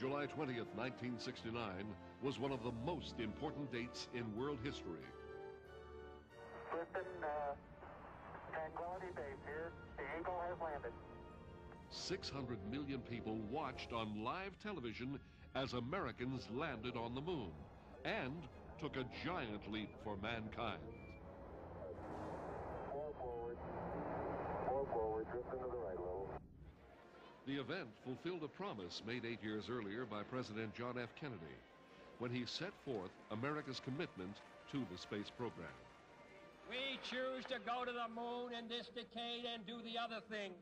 July 20th, 1969 was one of the most important dates in world history. Listen, Tranquility Base here. The Eagle has landed. 600 million people watched on live television as Americans landed on the moon and took a giant leap for mankind. Four forward, drift into the right a little. The event fulfilled a promise made 8 years earlier by President John F. Kennedy when he set forth America's commitment to the space program. We choose to go to the moon in this decade and do the other things,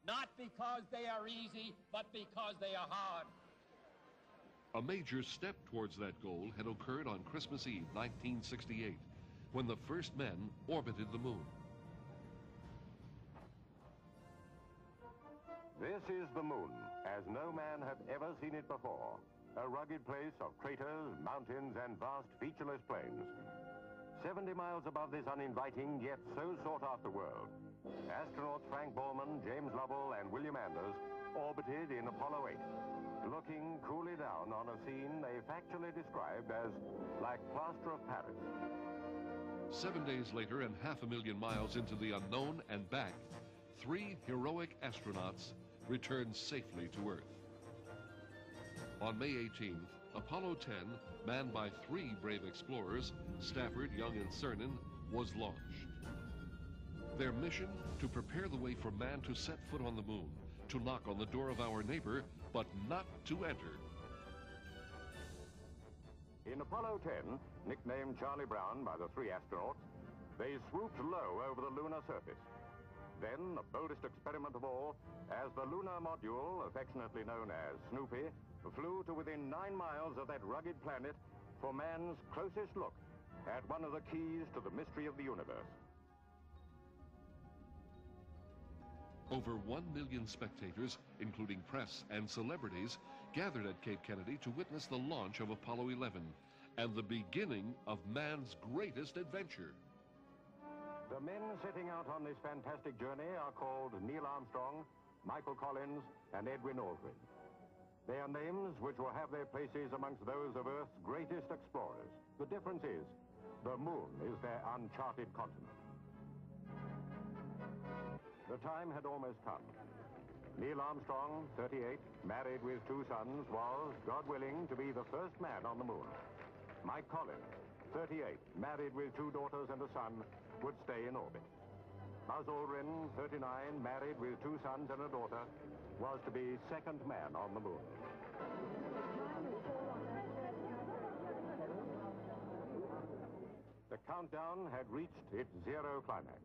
not because they are easy, but because they are hard. A major step towards that goal had occurred on Christmas Eve, 1968, when the first men orbited the moon. This is the moon, as no man had ever seen it before. A rugged place of craters, mountains, and vast featureless plains. 70 miles above this uninviting yet so sought-after world, astronauts Frank Borman, James Lovell, and William Anders orbited in Apollo 8, looking coolly down on a scene they factually described as like plaster of Paris. 7 days later and 500,000 miles into the unknown and back, 3 heroic astronauts returned safely to Earth. On May 18th, Apollo 10, manned by 3 brave explorers, Stafford, Young, and Cernan, was launched. Their mission, to prepare the way for man to set foot on the moon, to knock on the door of our neighbor, but not to enter. In Apollo 10, nicknamed Charlie Brown by the 3 astronauts, they swooped low over the lunar surface. Then, the boldest experiment of all, as the lunar module, affectionately known as Snoopy, flew to within 9 miles of that rugged planet for man's closest look at one of the keys to the mystery of the universe. Over 1 million spectators, including press and celebrities, gathered at Cape Kennedy to witness the launch of Apollo 11 and the beginning of man's greatest adventure. The men setting out on this fantastic journey are called Neil Armstrong, Michael Collins, and Edwin Aldrin. They are names which will have their places amongst those of Earth's greatest explorers. The difference is, the moon is their uncharted continent. The time had almost come. Neil Armstrong, 38, married with 2 sons, was, God willing, to be the first man on the moon. Mike Collins, 38, married with 2 daughters and a son, would stay in orbit. Buzz Aldrin, 39, married with 2 sons and a daughter, was to be second man on the moon. The countdown had reached its 0 climax.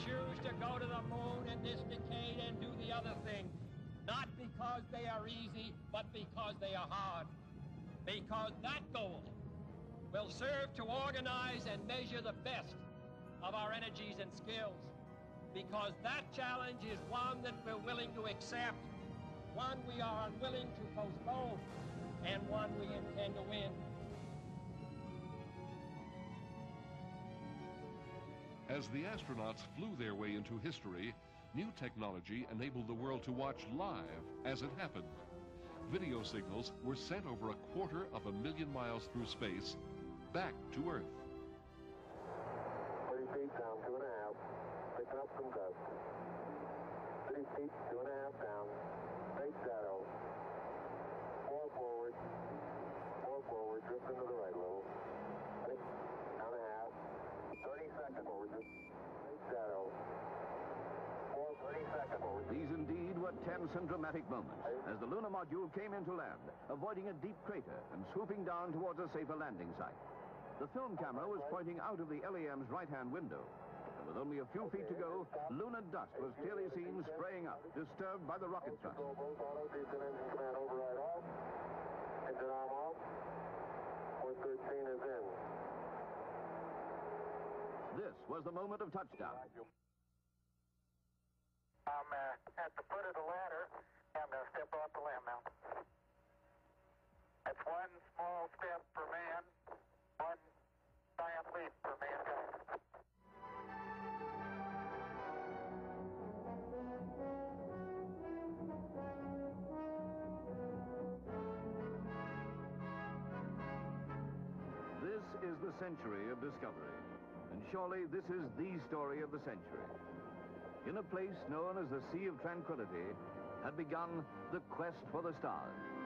Choose to go to the moon in this decade and do the other things, not because they are easy, but because they are hard. Because that goal will serve to organize and measure the best of our energies and skills. Because that challenge is one that we're willing to accept, one we are unwilling to postpone, and one we intend to win. As the astronauts flew their way into history, new technology enabled the world to watch live as it happened. Video signals were sent over 250,000 miles through space back to Earth. 30 feet down, 2.5. Picking up some dust. 30 feet, 2.5 down. Straight shadow. 4 forward. 4 forward. Drift into the right a little. 6, down a half. 30 seconds forward. Straight shadow. 30 seconds forward. These indeed were tense and dramatic moments as the lunar module came into land, avoiding a deep crater and swooping down towards a safer landing site. The film camera was pointing out of the LEM's right-hand window, and with only a few feet to go, lunar dust was clearly seen spraying up, disturbed by the rocket thrust. Both autos, engine command override off. Engine arm off. 413 is in. This was the moment of touchdown. at the foot of the ladder and step off the limb now. That's one small step for man, one giant leap for mankind. This is the century of discovery, and surely this is the story of the century. In a place known as the Sea of Tranquility had begun the quest for the stars.